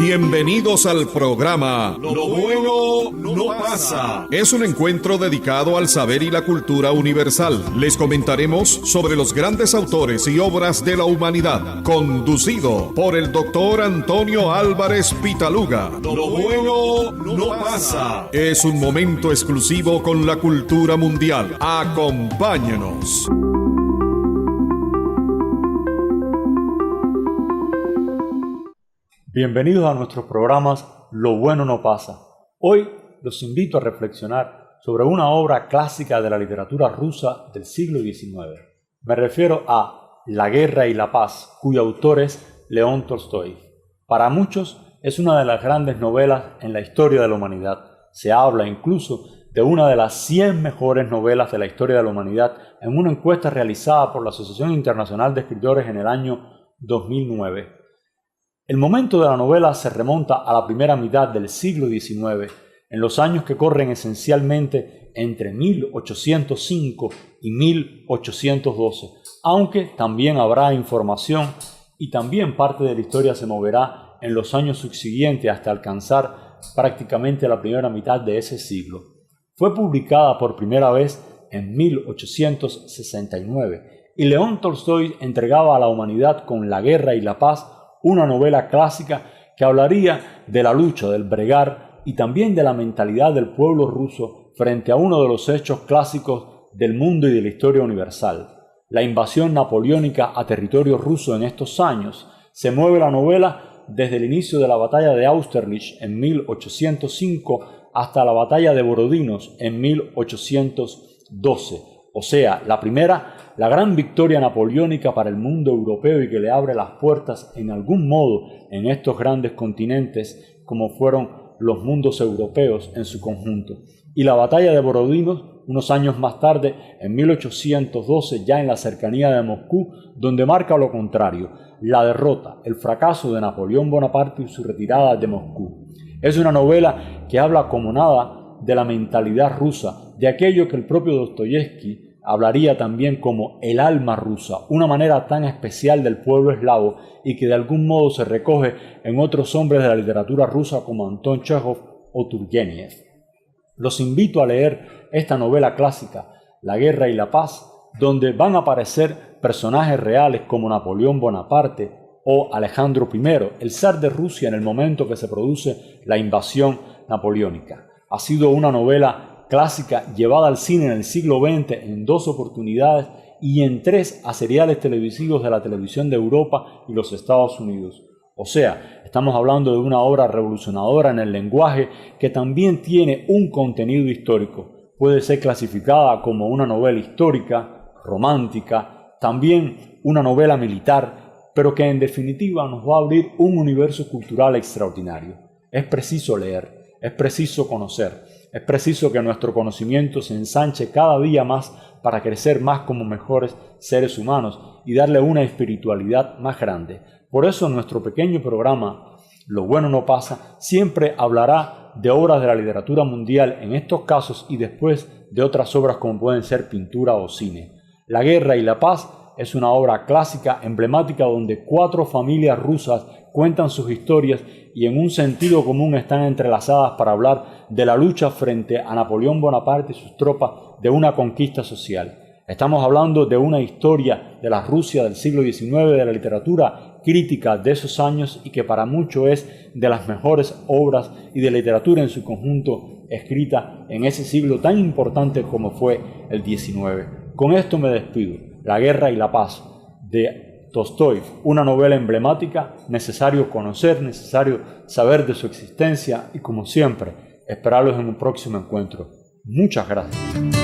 Bienvenidos al programa Lo bueno no pasa. Es un encuentro dedicado al saber y la cultura universal. Les comentaremos sobre los grandes autores y obras de la humanidad, conducido por el doctor Antonio Álvarez Pitaluga. Lo bueno no pasa. Es un momento exclusivo con la cultura mundial. Acompáñenos. Bienvenidos a nuestros programas Lo bueno no pasa. Hoy los invito a reflexionar sobre una obra clásica de la literatura rusa del siglo XIX. Me refiero a La guerra y la paz, cuyo autor es León Tolstói. Para muchos es una de las grandes novelas en la historia de la humanidad. Se habla incluso de una de las 100 mejores novelas de la historia de la humanidad en una encuesta realizada por la Asociación Internacional de Escritores en el año 2009. El momento de la novela se remonta a la primera mitad del siglo XIX, en los años que corren esencialmente entre 1805 y 1812, aunque también habrá información y también parte de la historia se moverá en los años subsiguientes hasta alcanzar prácticamente la primera mitad de ese siglo. Fue publicada por primera vez en 1869 y León Tolstói entregaba a la humanidad con La guerra y la paz una novela clásica que hablaría de la lucha, del bregar y también de la mentalidad del pueblo ruso frente a uno de los hechos clásicos del mundo y de la historia universal, la invasión napoleónica a territorio ruso en estos años. Se mueve la novela desde el inicio de la batalla de Austerlitz en 1805 hasta la batalla de Borodinos en 1812, o sea, la primera, la gran victoria napoleónica para el mundo europeo y que le abre las puertas en algún modo en estos grandes continentes como fueron los mundos europeos en su conjunto. Y la batalla de Borodinos, unos años más tarde, en 1812, ya en la cercanía de Moscú, donde marca lo contrario, la derrota, el fracaso de Napoleón Bonaparte y su retirada de Moscú. Es una novela que habla como nada de la mentalidad rusa, de aquello que el propio Dostoyevski hablaría también como el alma rusa, una manera tan especial del pueblo eslavo y que de algún modo se recoge en otros hombres de la literatura rusa como Anton Chejov o Turgenev. Los invito a leer esta novela clásica, La guerra y la paz, donde van a aparecer personajes reales como Napoleón Bonaparte o Alejandro I, el zar de Rusia en el momento que se produce la invasión napoleónica. Ha sido una novela clásica llevada al cine en el siglo XX en 2 oportunidades y en 3 a seriales televisivos de la televisión de Europa y los Estados Unidos. O sea, estamos hablando de una obra revolucionadora en el lenguaje que también tiene un contenido histórico. Puede ser clasificada como una novela histórica, romántica, también una novela militar, pero que en definitiva nos va a abrir un universo cultural extraordinario. Es preciso leer. Es preciso conocer, es preciso que nuestro conocimiento se ensanche cada día más para crecer más como mejores seres humanos y darle una espiritualidad más grande. Por eso nuestro pequeño programa, Lo bueno no pasa, siempre hablará de obras de la literatura mundial en estos casos y después de otras obras como pueden ser pintura o cine. La guerra y la paz es una obra clásica, emblemática, donde 4 familias rusas cuentan sus historias y en un sentido común están entrelazadas para hablar de la lucha frente a Napoleón Bonaparte y sus tropas de una conquista social. Estamos hablando de una historia de la Rusia del siglo XIX, de la literatura crítica de esos años y que para muchos es de las mejores obras y de literatura en su conjunto escrita en ese siglo tan importante como fue el XIX. Con esto me despido. La guerra y la paz de Tolstói, una novela emblemática, necesario conocer, necesario saber de su existencia y como siempre, esperarlos en un próximo encuentro. Muchas gracias.